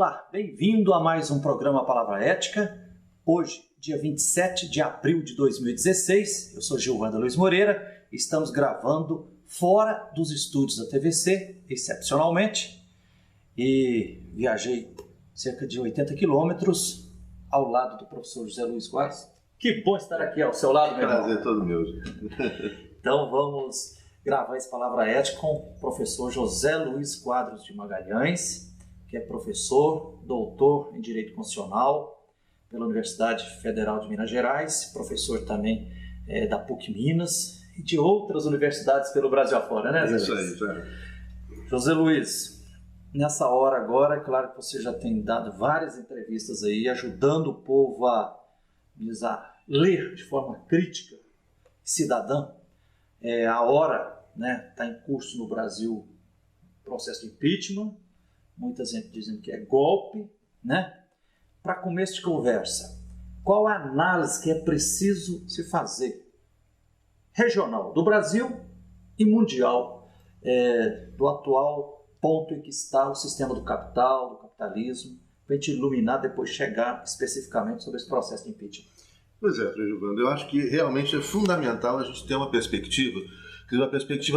Olá, bem-vindo a mais um programa Palavra Ética. Hoje, dia 27 de abril de 2016, eu sou Gilvando Luiz Moreira e estamos gravando fora dos estúdios da TVC, excepcionalmente, e viajei cerca de 80 quilômetros ao lado do professor José Luiz Quadros. Que bom estar aqui ao seu lado, meu irmão. Prazer todo meu. Então vamos gravar esse Palavra Ética com o professor José Luiz Quadros de Magalhães, que é professor, doutor em Direito Constitucional pela Universidade Federal de Minas Gerais, professor também da PUC Minas e de outras universidades pelo Brasil afora, né, José Luiz? Isso aí. José Luiz, nessa hora agora, é claro que você já tem dado várias entrevistas aí, ajudando o povo a ler de forma crítica, cidadã. A hora, né, está em curso no Brasil o processo de impeachment, muita gente dizendo que é golpe, né? Para começo de conversa, qual a análise que é preciso se fazer, regional, do Brasil e mundial, do atual ponto em que está o sistema do capital, do capitalismo, para a gente iluminar, depois chegar especificamente sobre esse processo de impeachment? Pois é, Frei Gilvando, eu acho que realmente é fundamental a gente ter uma perspectiva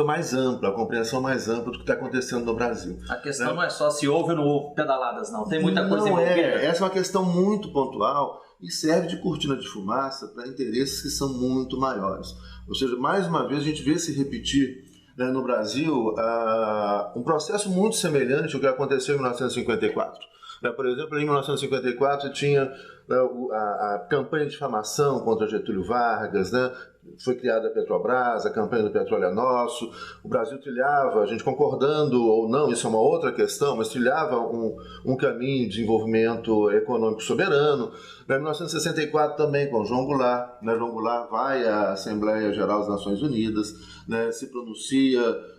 mais ampla, a compreensão mais ampla do que está acontecendo no Brasil. A questão não é só se houve ou não houve pedaladas, não. Tem muita coisa envolvida. Essa é uma questão muito pontual e serve de cortina de fumaça para interesses que são muito maiores. Ou seja, mais uma vez a gente vê se repetir, né, no Brasil um processo muito semelhante ao que aconteceu em 1954. Por exemplo, em 1954 tinha a campanha de difamação contra Getúlio Vargas, né? Foi criada a Petrobras, a campanha do Petróleo é Nosso. O Brasil trilhava, a gente concordando ou não, isso é uma outra questão, mas trilhava um caminho de desenvolvimento econômico soberano. Em 1964 também com João Goulart, né? João Goulart vai à Assembleia Geral das Nações Unidas, né? Se pronuncia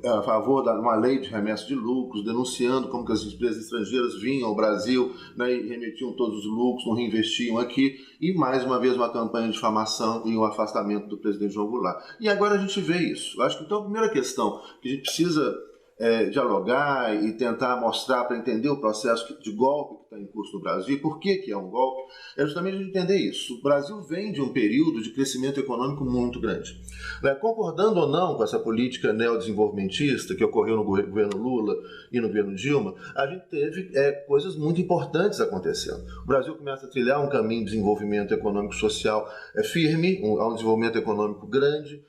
a favor de uma lei de remessa de lucros, denunciando como que as empresas estrangeiras vinham ao Brasil, né, e remetiam todos os lucros, não reinvestiam aqui, e mais uma vez uma campanha de difamação e o afastamento do presidente João Goulart. E agora a gente vê isso. Acho que então a primeira questão que a gente precisa dialogar e tentar mostrar para entender o processo de golpe que está em curso no Brasil, e por que é um golpe, é justamente a gente entender isso. O Brasil vem de um período de crescimento econômico muito grande. Concordando ou não com essa política neodesenvolvimentista que ocorreu no governo Lula e no governo Dilma, a gente teve coisas muito importantes acontecendo. O Brasil começa a trilhar um caminho de desenvolvimento econômico social firme, um desenvolvimento econômico grande.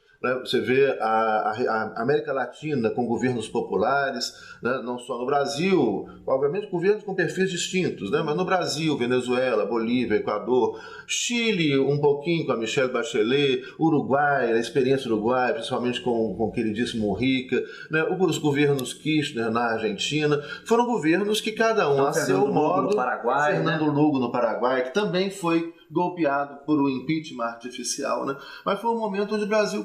Você vê a América Latina com governos populares, né? Não só no Brasil, obviamente governos com perfis distintos, né? Mas no Brasil, Venezuela, Bolívia, Equador, Chile um pouquinho com a Michelle Bachelet, Uruguai, a experiência do Uruguai, principalmente com o queridíssimo Mujica, né? Os governos Kirchner na Argentina, foram governos que cada um a seu modo, no Paraguai, Fernando Lugo no Paraguai, que também foi golpeado por um impeachment artificial, né? Mas foi um momento onde o Brasil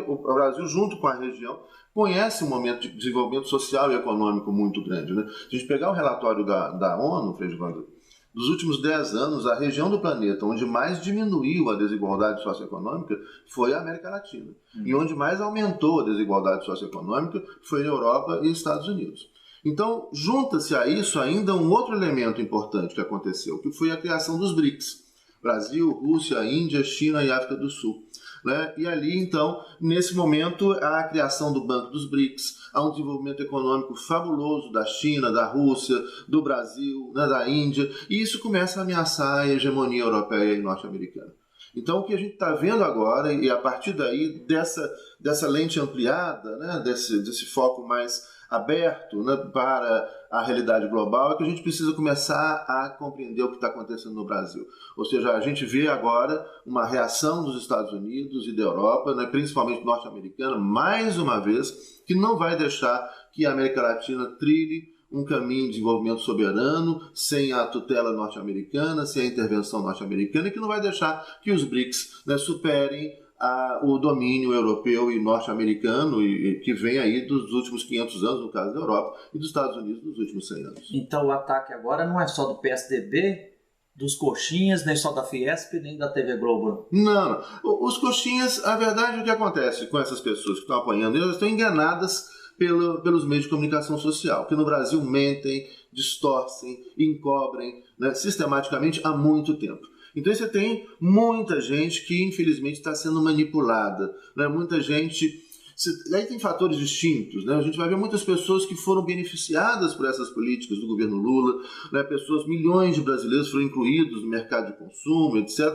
o Brasil junto com a região conhece um momento de desenvolvimento social e econômico muito grande, né? Se a gente pegar o relatório da ONU, Frei Gilvando, dos últimos 10 anos, a região do planeta onde mais diminuiu a desigualdade socioeconômica foi a América Latina. E onde mais aumentou a desigualdade socioeconômica foi a Europa e Estados Unidos. Então, junta-se a isso ainda um outro elemento importante que aconteceu, que foi a criação dos BRICS. Brasil, Rússia, Índia, China e África do Sul. Né? E ali, então, nesse momento, há a criação do Banco dos BRICS, há um desenvolvimento econômico fabuloso da China, da Rússia, do Brasil, né, da Índia, e isso começa a ameaçar a hegemonia europeia e norte-americana. Então, o que a gente está vendo agora, e a partir daí, dessa lente ampliada, né, desse foco mais aberto, né, para a realidade global, é que a gente precisa começar a compreender o que está acontecendo no Brasil. Ou seja, a gente vê agora uma reação dos Estados Unidos e da Europa, né, principalmente norte-americana, mais uma vez, que não vai deixar que a América Latina trilhe um caminho de desenvolvimento soberano, sem a tutela norte-americana, sem a intervenção norte-americana, e que não vai deixar que os BRICS, né, superem o domínio europeu e norte-americano, que vem aí dos últimos 500 anos, no caso da Europa, e dos Estados Unidos nos últimos 100 anos. Então o ataque agora não é só do PSDB, dos coxinhas, nem só da Fiesp, nem da TV Globo? Não. Os coxinhas, a verdade, o que acontece com essas pessoas que estão apoiando, elas estão enganadas pelos meios de comunicação social, que no Brasil mentem, distorcem, encobrem, né, sistematicamente há muito tempo. Então você tem muita gente que infelizmente está sendo manipulada, né? Muita gente... Aí tem fatores distintos, né? A gente vai ver muitas pessoas que foram beneficiadas por essas políticas do governo Lula, né? Milhões de brasileiros foram incluídos no mercado de consumo, etc.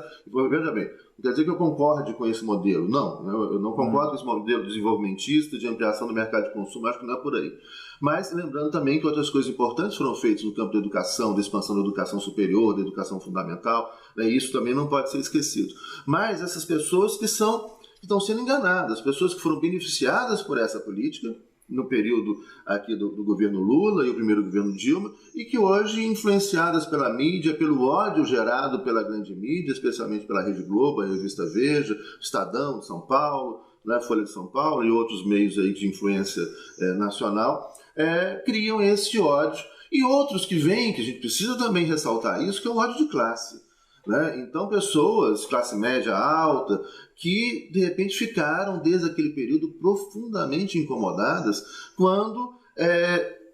Veja bem, não quer dizer que eu concorde com esse modelo, não. Eu não concordo com esse modelo desenvolvimentista de ampliação do mercado de consumo, acho que não é por aí. Mas lembrando também que outras coisas importantes foram feitas no campo da educação, da expansão da educação superior, da educação fundamental, né? Isso também não pode ser esquecido. Mas essas pessoas que estão sendo enganadas, pessoas que foram beneficiadas por essa política no período aqui do governo Lula e o primeiro governo Dilma, e que hoje, influenciadas pela mídia, pelo ódio gerado pela grande mídia, especialmente pela Rede Globo, a revista Veja, Estadão de São Paulo, né, Folha de São Paulo e outros meios aí de influência nacional, criam esse ódio. E outros que vêm, que a gente precisa também ressaltar isso, que é o ódio de classe. Né? Então pessoas, classe média alta, que de repente ficaram desde aquele período profundamente incomodadas quando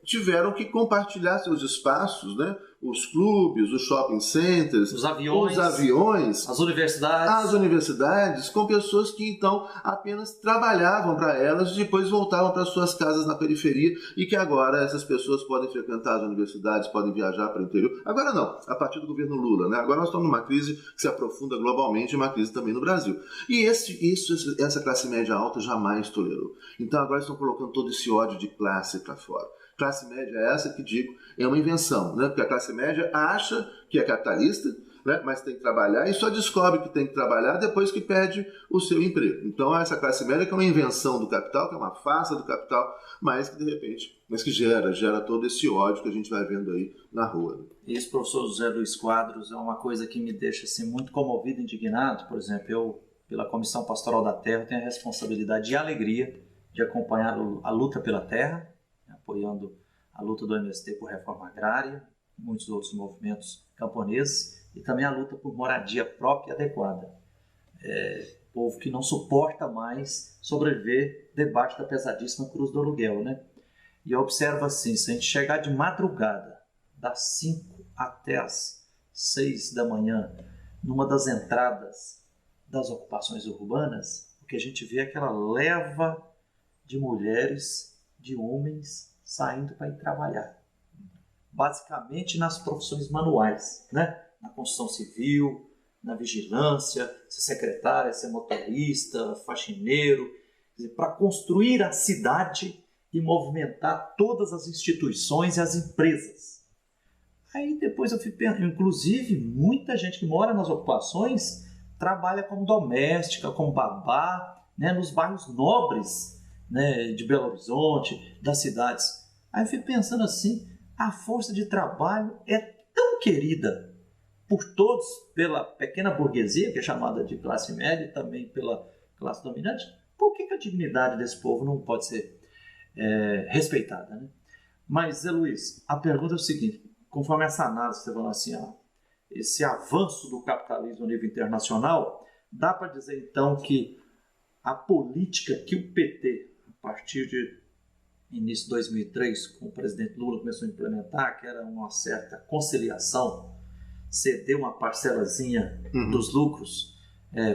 tiveram que compartilhar seus espaços, né? Os clubes, os shopping centers, os aviões, as universidades, com pessoas que então apenas trabalhavam para elas e depois voltavam para suas casas na periferia, e que agora essas pessoas podem frequentar as universidades, podem viajar para o interior. Agora não, a partir do governo Lula, né? Agora nós estamos numa crise que se aprofunda globalmente, uma crise também no Brasil. E essa classe média alta jamais tolerou. Então agora estão colocando todo esse ódio de classe para fora. Classe média é essa que, digo, é uma invenção, né? Porque a classe média acha que é capitalista, né? Mas tem que trabalhar, e só descobre que tem que trabalhar depois que perde o seu emprego. Então essa classe média que é uma invenção do capital, que é uma farsa do capital, mas que de repente, que gera todo esse ódio que a gente vai vendo aí na rua. Né? Isso, professor José Luiz Quadros, é uma coisa que me deixa assim, muito comovido e indignado. Por exemplo, eu, pela Comissão Pastoral da Terra, tenho a responsabilidade e a alegria de acompanhar a luta pela terra, apoiando a luta do MST por reforma agrária, muitos outros movimentos camponeses, e também a luta por moradia própria e adequada. Povo que não suporta mais sobreviver debaixo da pesadíssima cruz do aluguel, né? E eu observo assim, se a gente chegar de madrugada, das 5 até as 6 da manhã, numa das entradas das ocupações urbanas, o que a gente vê é aquela leva de mulheres, de homens saindo para ir trabalhar, basicamente nas profissões manuais, né? Na construção civil, na vigilância, ser secretária, ser motorista, faxineiro, para construir a cidade e movimentar todas as instituições e as empresas. Aí depois eu fico pensando, inclusive muita gente que mora nas ocupações trabalha como doméstica, como babá, né? Nos bairros nobres, né, de Belo Horizonte, das cidades. Aí eu fico pensando assim, a força de trabalho é tão querida por todos, pela pequena burguesia, que é chamada de classe média, e também pela classe dominante, por que a dignidade desse povo não pode ser respeitada, né? Mas, Zé Luiz, a pergunta é o seguinte, conforme essa análise que você falou assim, esse avanço do capitalismo a nível internacional, dá para dizer então que a política que o PT, a partir de início de 2003, com o presidente Lula começou a implementar, que era uma certa conciliação, ceder uma parcelazinha dos lucros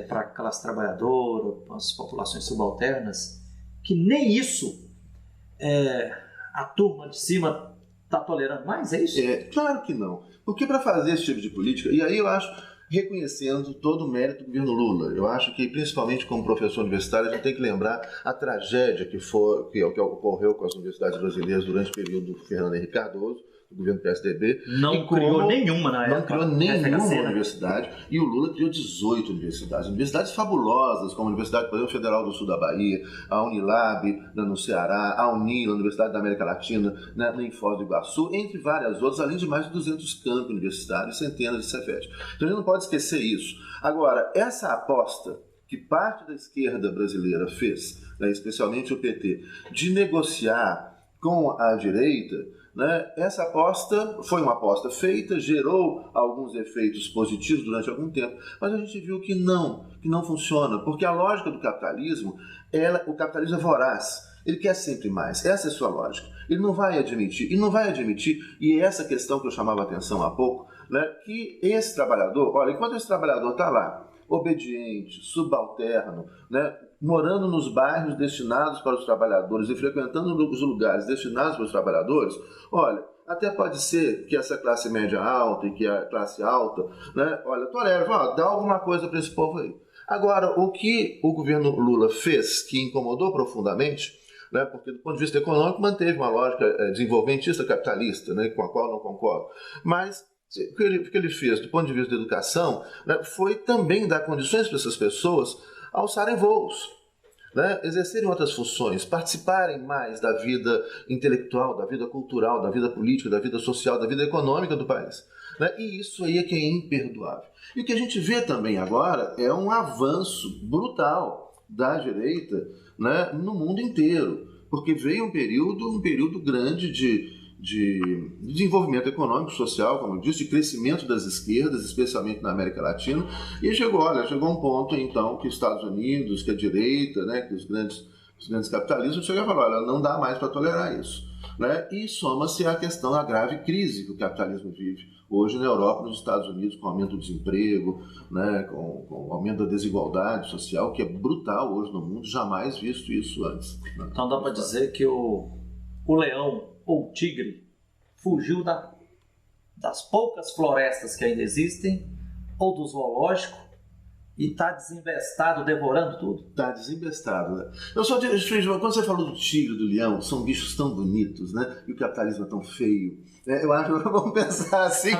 para a classe trabalhadora, para as populações subalternas, que nem isso a turma de cima está tolerando mais, é isso? Claro que não. Porque para fazer esse tipo de política, e aí eu acho, reconhecendo todo o mérito do governo Lula. Eu acho que, principalmente como professor universitário, a gente tem que lembrar a tragédia que ocorreu com as universidades brasileiras durante o período do Fernando Henrique Cardoso, do governo do PSDB. Não criou nenhuma na época. Não criou nenhuma universidade. E o Lula criou 18 universidades. Universidades fabulosas, como a Universidade Federal do Sul da Bahia, a Unilab no Ceará, a Unila, a Universidade da América Latina, em Foz do Iguaçu, entre várias outras, além de mais de 200 campos universitários, centenas de Cefet. Então a gente não pode esquecer isso. Agora, essa aposta que parte da esquerda brasileira fez, especialmente o PT, de negociar com a direita, essa aposta foi uma aposta feita, gerou alguns efeitos positivos durante algum tempo, mas a gente viu que não funciona, porque a lógica do capitalismo, o capitalismo é voraz. Ele quer sempre mais. Essa é a sua lógica. Ele não vai admitir, e é essa questão que eu chamava a atenção há pouco, né, que esse trabalhador, olha, enquanto esse trabalhador está lá, obediente, subalterno, né, morando nos bairros destinados para os trabalhadores e frequentando os lugares destinados para os trabalhadores, olha, até pode ser que essa classe média alta e que a classe alta, né, olha, tolera, dá alguma coisa para esse povo aí. Agora, o que o governo Lula fez, que incomodou profundamente, né, porque do ponto de vista econômico manteve uma lógica desenvolvimentista capitalista, né, com a qual não concordo, mas o que ele fez do ponto de vista da educação, né, foi também dar condições para essas pessoas alçarem voos, né, exercerem outras funções, participarem mais da vida intelectual, da vida cultural, da vida política, da vida social, da vida econômica do país. Né? E isso aí é que é imperdoável. E o que a gente vê também agora é um avanço brutal da direita, né, no mundo inteiro, porque veio um período grande de desenvolvimento econômico, social, como eu disse, de crescimento das esquerdas, especialmente na América Latina, e chegou um ponto, então, que os Estados Unidos, que a direita, né, que os grandes capitalistas chegaram e falaram, olha, não dá mais para tolerar isso. Né? E soma-se a questão da grave crise que o capitalismo vive hoje na Europa, nos Estados Unidos, com o aumento do desemprego, né, com o aumento da desigualdade social, que é brutal hoje no mundo, jamais visto isso antes. Né? Então dá para dizer que o leão ou o tigre fugiu das poucas florestas que ainda existem, ou do zoológico, e está desinvestado, devorando tudo? Está desinvestado, né? Quando você falou do tigre, do leão, são bichos tão bonitos, né? E o capitalismo é tão feio. Eu acho que vamos pensar assim.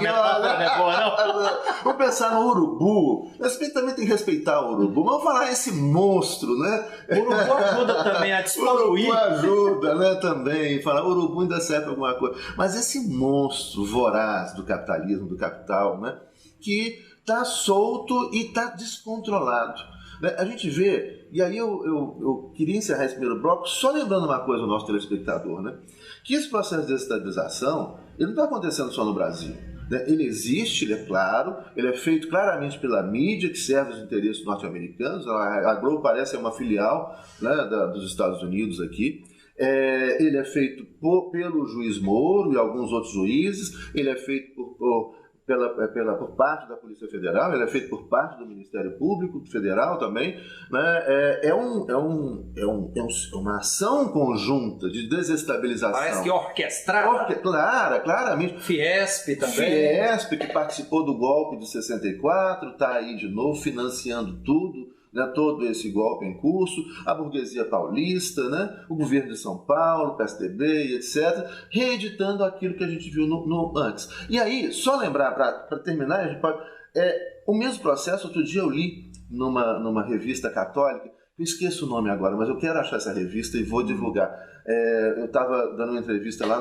Vamos pensar no urubu. Mas também tem que respeitar o urubu. Mas vamos falar esse monstro, né? O urubu ajuda também a despoluir. O urubu ajuda, né? Também. Falar urubu ainda serve para alguma coisa. Mas esse monstro voraz do capitalismo, do capital, né? Que está solto e está descontrolado. A gente vê, e aí eu queria encerrar esse primeiro bloco só lembrando uma coisa ao nosso telespectador, né? Que esse processo de desestabilização, ele não está acontecendo só no Brasil. Né? Ele existe, ele é claro, ele é feito claramente pela mídia que serve os interesses norte-americanos, a Globo parece uma filial, né, dos Estados Unidos aqui. Ele é feito pelo juiz Moro e alguns outros juízes, ele é feito por parte da Polícia Federal, ele é feito por parte do Ministério Público Federal também, né? É uma ação conjunta de desestabilização. Parece que orquestrada. Claramente. Fiesp também. Fiesp, que participou do golpe de 64, está aí de novo financiando tudo, né, todo esse golpe em curso, a burguesia paulista, né, o governo de São Paulo, PSDB, etc., reeditando aquilo que a gente viu antes. E aí, só lembrar, para terminar, a gente pode, o mesmo processo, outro dia eu li numa revista católica, eu esqueço o nome agora, mas eu quero achar essa revista e vou divulgar. Eu estava dando uma entrevista lá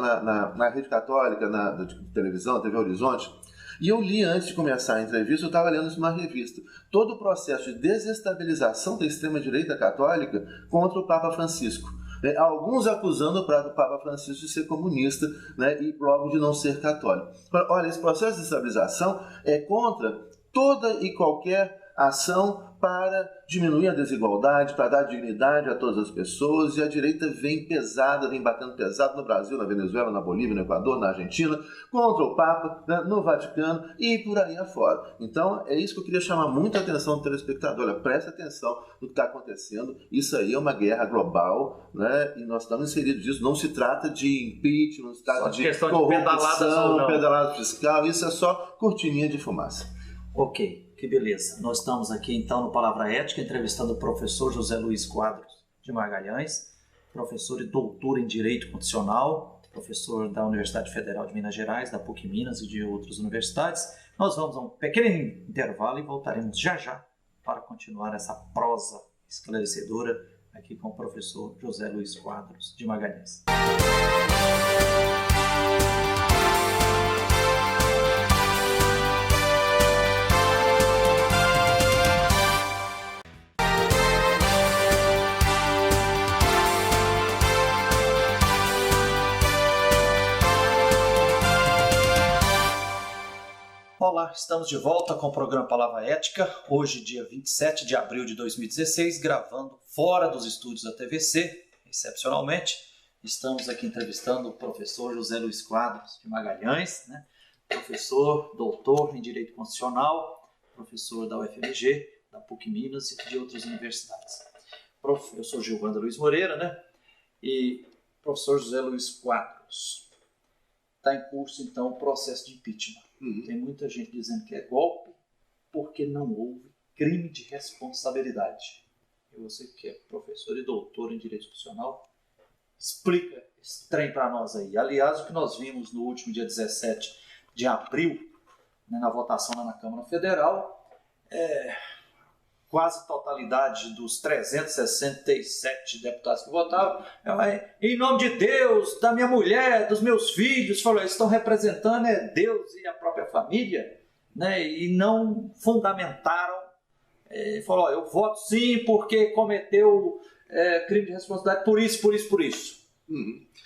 na Rede Católica, de televisão, TV Horizonte, e eu li antes de começar a entrevista, eu estava lendo isso numa revista, todo o processo de desestabilização da extrema-direita católica contra o Papa Francisco. Né? Alguns acusando o Papa Francisco de ser comunista, né, e logo de não ser católico. Olha, esse processo de desestabilização é contra toda e qualquer ação para diminuir a desigualdade, para dar dignidade a todas as pessoas, e a direita vem pesada, vem batendo pesado no Brasil, na Venezuela, na Bolívia, no Equador, na Argentina, contra o Papa, né, no Vaticano e por aí afora. Então, é isso que eu queria chamar muita atenção do telespectador. Olha, preste atenção no que está acontecendo. Isso aí é uma guerra global, né, e nós estamos inseridos nisso. Não se trata de impeachment, não se trata de corrupção, pedalada fiscal, isso é só cortininha de fumaça. Ok. Que beleza. Nós estamos aqui então no Palavra Ética, entrevistando o professor José Luiz Quadros de Magalhães, professor e doutor em Direito Constitucional, professor da Universidade Federal de Minas Gerais, da PUC Minas e de outras universidades. Nós vamos a um pequeno intervalo e voltaremos já para continuar essa prosa esclarecedora aqui com o professor José Luiz Quadros de Magalhães. Olá, estamos de volta com o programa Palavra Ética, hoje dia 27 de abril de 2016, gravando fora dos estúdios da TVC, excepcionalmente, estamos aqui entrevistando o professor José Luiz Quadros de Magalhães, né? Professor, doutor em Direito Constitucional, professor da UFMG, da PUC Minas e de outras universidades. Eu sou Gilvando Luiz Moreira, né? E professor José Luiz Quadros. Está em curso, então, o processo de impeachment. Tem muita gente dizendo que é golpe porque não houve crime de responsabilidade. E você que é professor e doutor em Direito Constitucional, explica esse trem para nós aí. Aliás, o que nós vimos no último dia 17 de abril, né, na votação lá na Câmara Federal, quase totalidade dos 367 deputados que votavam, em nome de Deus, da minha mulher, dos meus filhos, falou, eles estão representando Deus e a própria família, né, e não fundamentaram, falou, eu voto sim porque cometeu crime de responsabilidade por isso.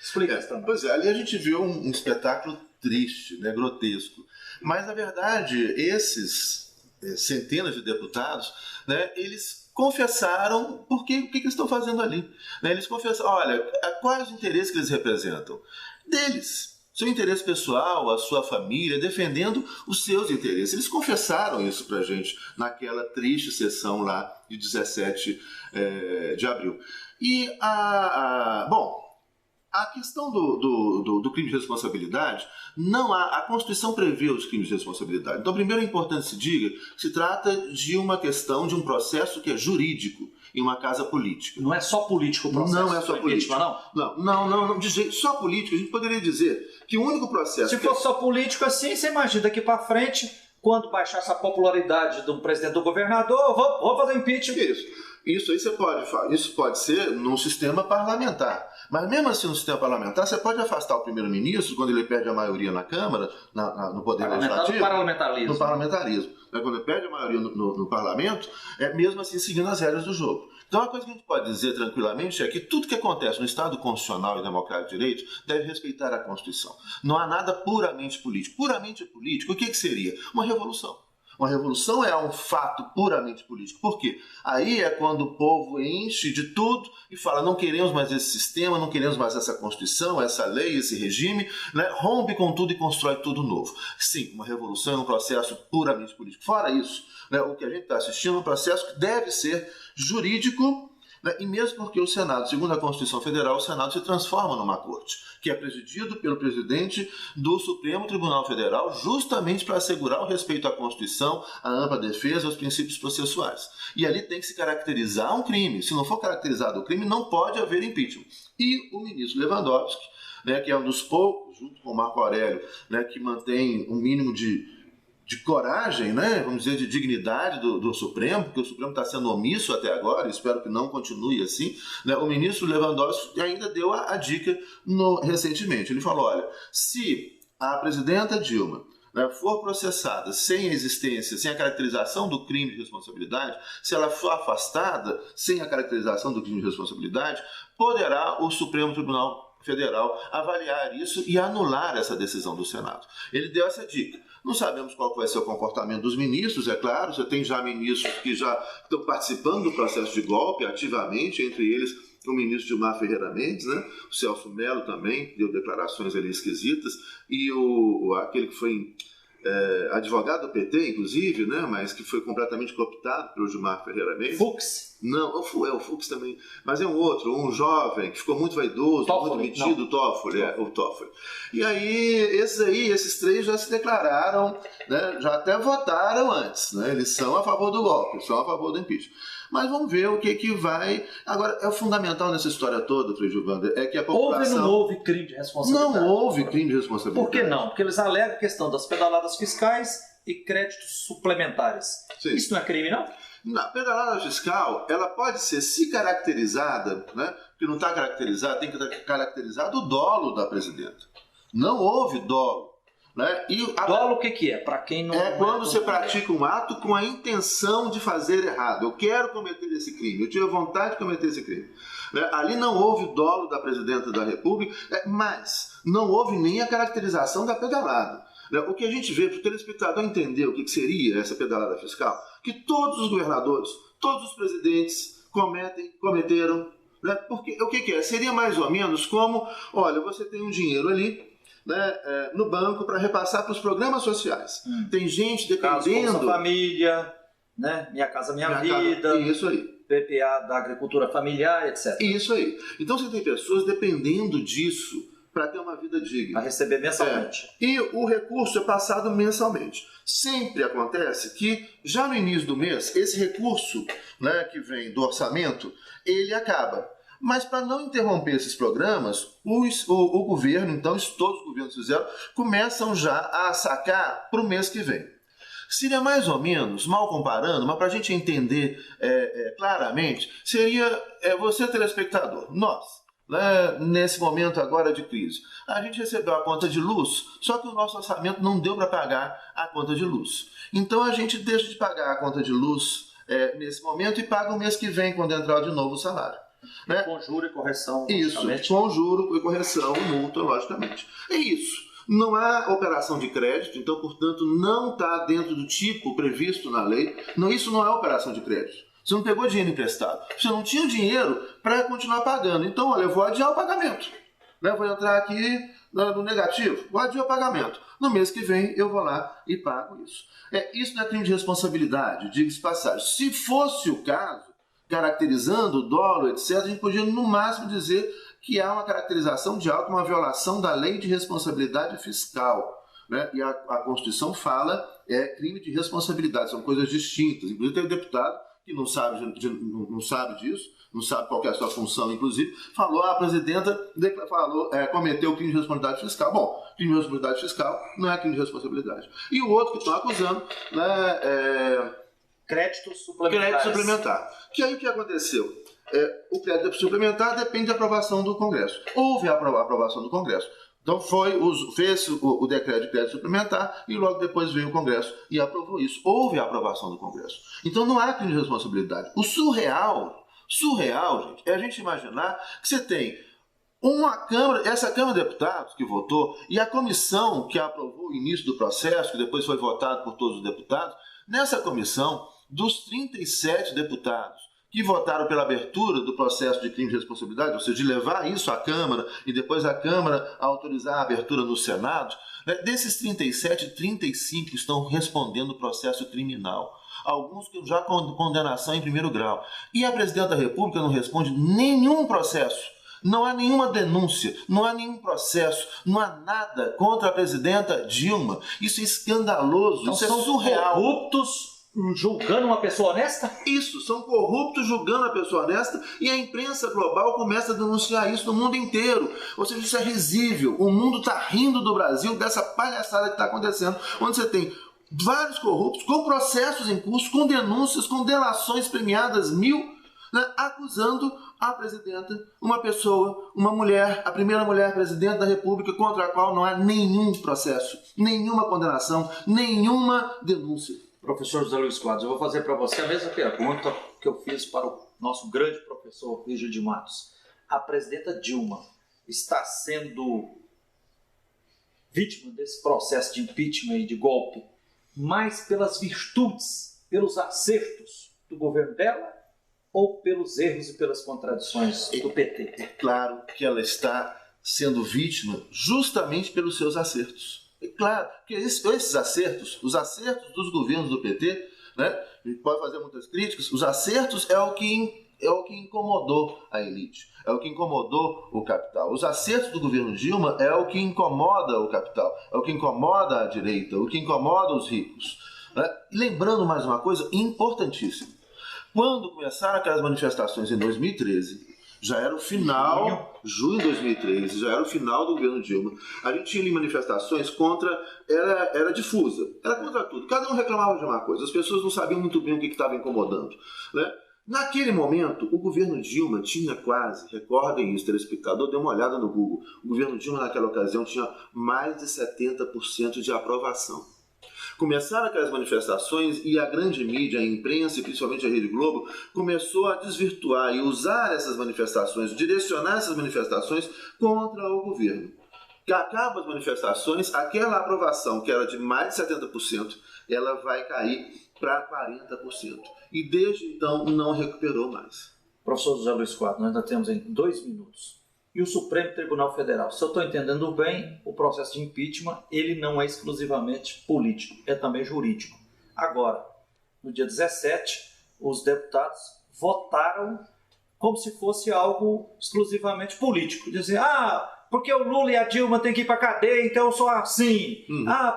Explica isso para nós. Pois é, ali a gente viu um espetáculo triste, né, grotesco. Mas, na verdade, esses centenas de deputados, né, eles confessaram o que eles estão fazendo ali. Né? Eles confessaram, olha, quais os interesses que eles representam? Deles. Seu interesse pessoal, a sua família, defendendo os seus interesses. Eles confessaram isso pra gente naquela triste sessão lá de 17 de abril. E, bom, a questão do crime de responsabilidade, a Constituição prevê os crimes de responsabilidade. Então, primeiro é importante que se diga que se trata de uma questão, de um processo que é jurídico em uma casa política. Não é só político o processo? Não é só político. Não. Só político, a gente poderia dizer que o único processo... Se fosse só político assim, você imagina daqui para frente, quando baixar essa popularidade do presidente do governador, vou fazer impeachment. Isso pode ser num sistema parlamentar. Mas mesmo assim, no sistema parlamentar, você pode afastar o primeiro-ministro quando ele perde a maioria na Câmara, no Poder Legislativo. No parlamentarismo. Quando ele perde a maioria no parlamento, mesmo assim seguindo as regras do jogo. Então, a coisa que a gente pode dizer tranquilamente é que tudo que acontece no Estado constitucional e democrático de direito deve respeitar a Constituição. Não há nada puramente político. Puramente político, o que seria? Uma revolução. Uma revolução é um fato puramente político. Por quê? Aí é quando o povo enche de tudo e fala, não queremos mais esse sistema, não queremos mais essa Constituição, essa lei, esse regime, né? Rompe com tudo e constrói tudo novo. Sim, uma revolução é um processo puramente político. Fora isso, né, o que a gente está assistindo é um processo que deve ser jurídico, né? E mesmo porque o Senado, segundo a Constituição Federal, o Senado se transforma numa corte, que é presidido pelo presidente do Supremo Tribunal Federal, justamente para assegurar o respeito à Constituição, à ampla defesa, aos princípios processuais. E ali tem que se caracterizar um crime. Se não for caracterizado o crime, não pode haver impeachment. E o ministro Lewandowski, né, que é um dos poucos, junto com o Marco Aurélio, né, que mantém um mínimo de coragem, né, vamos dizer, de dignidade do Supremo, porque o Supremo está sendo omisso até agora, espero que não continue assim, né, o ministro Lewandowski ainda deu a dica recentemente. Ele falou, olha, se a presidenta Dilma, né, for processada sem a existência, sem a caracterização do crime de responsabilidade, se ela for afastada sem a caracterização do crime de responsabilidade, poderá o Supremo Tribunal Federal avaliar isso e anular essa decisão do Senado. Ele deu essa dica. Não sabemos qual vai ser o comportamento dos ministros, é claro, você tem já ministros que já estão participando do processo de golpe ativamente, entre eles o ministro Gilmar Ferreira Mendes, né? O Celso Mello também deu declarações ali esquisitas, e aquele que foi advogado do PT, inclusive, né? Mas que foi completamente cooptado pelo Gilmar Ferreira Mendes. Fux? Não, o Fux também, mas é um outro, um jovem que ficou muito vaidoso, Toffoli, muito metido, o Toffoli. E aí, esses três já se declararam, né? Já até votaram antes, né? Eles são a favor do golpe, são a favor do impeachment. Mas vamos ver o que vai... Agora, é o fundamental nessa história toda, Frei Gilvando, é que a população... Houve ou não houve crime de responsabilidade? Não houve crime de responsabilidade. Por que não? Porque eles alegam a questão das pedaladas fiscais e créditos suplementares. Sim. Isso não é crime, não? A pedalada fiscal, ela pode ser, se caracterizada, né? Porque não está caracterizada, tem que estar caracterizado o dolo da presidenta. Não houve dolo. Né? Dolo o que é? Para quem não... quando você pratica um ato com a intenção de fazer errado. Eu quero cometer esse crime, eu tive vontade de cometer esse crime. Né? Ali não houve dolo da presidenta da República, mas não houve nem a caracterização da pedalada. Né? O que a gente vê, para o telespectador entender o que seria essa pedalada fiscal, que todos os governadores, todos os presidentes cometeram, Né? Porque o que é? Seria mais ou menos como, olha, você tem um dinheiro ali, né, no banco para repassar para os programas sociais. Tem gente dependendo... Bolsa Família, né? Minha Casa Minha Vida, isso aí. PPA da agricultura familiar, etc. Isso aí. Então você tem pessoas dependendo disso para ter uma vida digna. Para receber mensalmente. E o recurso é passado mensalmente. Sempre acontece que, já no início do mês, esse recurso, né, que vem do orçamento, ele acaba. Mas para não interromper esses programas, o governo, então, todos os governos fizeram, começam já a sacar para o mês que vem. Seria mais ou menos, mal comparando, mas para a gente entender claramente, seria você, telespectador, nós, né, nesse momento agora de crise. A gente recebeu a conta de luz, só que o nosso orçamento não deu para pagar a conta de luz. Então a gente deixa de pagar a conta de luz nesse momento e paga o mês que vem, quando entrar de novo o salário. Né? Com juro e correção. Isso, com juro e correção, multa, logicamente. É isso. Não há operação de crédito, então, portanto, não está dentro do tipo previsto na lei. Não, isso não é operação de crédito. Você não pegou dinheiro emprestado. Você não tinha dinheiro para continuar pagando. Então, olha, eu vou adiar o pagamento. Né? Vou entrar aqui no negativo, vou adiar o pagamento. No mês que vem, eu vou lá e pago isso. Isso não é crime de responsabilidade, diga-se passagem. Se fosse o caso, caracterizando o dolo, etc., a gente podia, no máximo, dizer que há uma caracterização de algo, uma violação da lei de responsabilidade fiscal. Né? E a Constituição fala crime de responsabilidade, são coisas distintas. Inclusive, tem um deputado que não sabe disso, não sabe qual é a sua função, inclusive, falou, a presidenta cometeu crime de responsabilidade fiscal. Bom, crime de responsabilidade fiscal não é crime de responsabilidade. E o outro que estão acusando, né, crédito suplementar. Crédito suplementar. Que aí o que aconteceu? O crédito suplementar depende da aprovação do Congresso. Houve a aprovação do Congresso. Então fez o decreto de crédito suplementar e logo depois veio o Congresso e aprovou isso. Houve a aprovação do Congresso. Então não há crime de responsabilidade. O surreal, gente, é a gente imaginar que você tem essa Câmara de Deputados que votou e a comissão que aprovou o início do processo, que depois foi votado por todos os deputados. Nessa comissão, dos 37 deputados que votaram pela abertura do processo de crime de responsabilidade, ou seja, de levar isso à Câmara e depois a Câmara autorizar a abertura no Senado, né, desses 37, 35 estão respondendo o processo criminal. Alguns já com condenação em primeiro grau. E a Presidenta da República não responde nenhum processo. Não há nenhuma denúncia, não há nenhum processo, não há nada contra a presidenta Dilma. Isso é escandaloso, então, isso é surreal. Corruptos julgando uma pessoa honesta? Isso, são corruptos julgando a pessoa honesta e a imprensa global começa a denunciar isso no mundo inteiro. Ou seja, isso é risível. O mundo está rindo do Brasil dessa palhaçada que está acontecendo, onde você tem vários corruptos com processos em curso, com denúncias, com delações premiadas 1000, né, acusando a presidenta, uma pessoa, uma mulher, a primeira mulher presidente da República contra a qual não há nenhum processo, nenhuma condenação, nenhuma denúncia. Professor José Luiz Quadros, eu vou fazer para você a mesma pergunta que eu fiz para o nosso grande professor Rígido de Matos. A presidenta Dilma está sendo vítima desse processo de impeachment e de golpe mais pelas virtudes, pelos acertos do governo dela ou pelos erros e pelas contradições do PT? É claro que ela está sendo vítima justamente pelos seus acertos. É claro que esses acertos, os acertos dos governos do PT, né, a gente pode fazer muitas críticas, os acertos é o que incomodou a elite, é o que incomodou o capital. Os acertos do governo Dilma é o que incomoda o capital, é o que incomoda a direita, o que incomoda os ricos. Né? E lembrando mais uma coisa importantíssima. Quando começaram aquelas manifestações em 2013, já era o final, junho de 2013, já era o final do governo Dilma. A gente tinha ali manifestações contra, era difusa, era contra tudo. Cada um reclamava de uma coisa, as pessoas não sabiam muito bem o que estava incomodando. Né? Naquele momento, o governo Dilma tinha quase, recordem isso, telespectador, dê uma olhada no Google, o governo Dilma naquela ocasião tinha mais de 70% de aprovação. Começaram aquelas manifestações e a grande mídia, a imprensa e principalmente a Rede Globo começou a desvirtuar e usar essas manifestações, direcionar essas manifestações contra o governo. Que acabam as manifestações, aquela aprovação que era de mais de 70%, ela vai cair para 40%. E desde então não recuperou mais. Professor José Luiz Quadros, nós ainda temos em 2 minutos. E o Supremo Tribunal Federal? Se eu estou entendendo bem, o processo de impeachment ele não é exclusivamente político, é também jurídico. Agora, no dia 17, os deputados votaram como se fosse algo exclusivamente político. Dizer, porque o Lula e a Dilma têm que ir para a cadeia, então eu sou assim.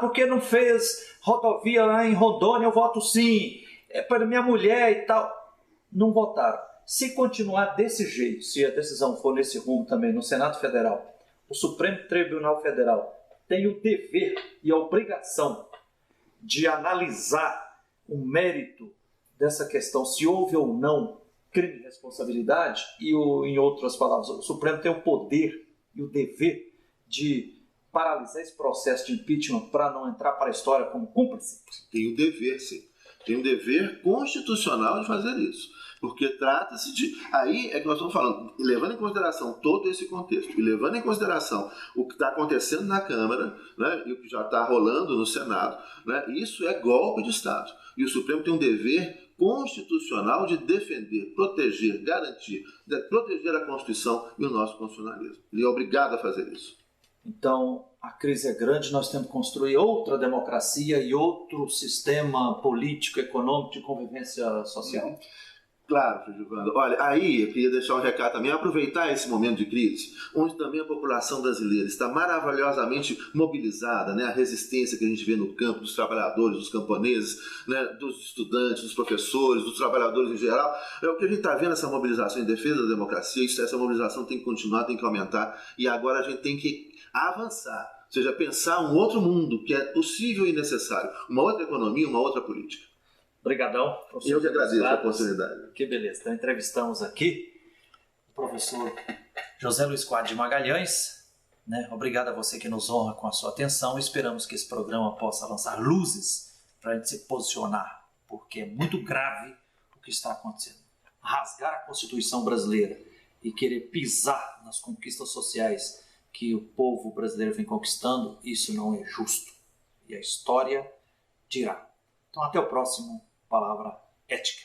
Porque não fez rodovia lá em Rondônia, eu voto sim. É para minha mulher e tal. Não votaram. Se continuar desse jeito, se a decisão for nesse rumo também no Senado Federal, o Supremo Tribunal Federal tem o dever e a obrigação de analisar o mérito dessa questão, se houve ou não crime de responsabilidade, e em outras palavras, o Supremo tem o poder e o dever de paralisar esse processo de impeachment para não entrar para a história como cúmplice? Tem o dever, sim. Tem um dever constitucional de fazer isso. Porque trata-se de... Aí é que nós estamos falando, levando em consideração todo esse contexto, e levando em consideração o que está acontecendo na Câmara, né, e o que já está rolando no Senado, né, isso é golpe de Estado. E o Supremo tem um dever constitucional de defender, proteger, garantir, proteger a Constituição e o nosso constitucionalismo. Ele é obrigado a fazer isso. Então, a crise é grande, nós temos que construir outra democracia e outro sistema político, econômico de convivência social. Claro, Frigivando. Olha, aí eu queria deixar um recado também, aproveitar esse momento de crise, onde também a população brasileira está maravilhosamente mobilizada, né? A resistência que a gente vê no campo dos trabalhadores, dos camponeses, né? Dos estudantes, dos professores, dos trabalhadores em geral. É o que a gente está vendo, essa mobilização em defesa da democracia, essa mobilização tem que continuar, tem que aumentar, e agora a gente tem que avançar, ou seja, pensar um outro mundo que é possível e necessário, uma outra economia, uma outra política. Obrigadão. Eu que agradeço a oportunidade. Que beleza. Então entrevistamos aqui o professor José Luiz Quadros de Magalhães. Né? Obrigado a você que nos honra com a sua atenção. Esperamos que esse programa possa lançar luzes para a gente se posicionar, porque é muito grave o que está acontecendo. Rasgar a Constituição brasileira e querer pisar nas conquistas sociais que o povo brasileiro vem conquistando, isso não é justo. E a história dirá. Então até o próximo Palavra Ética.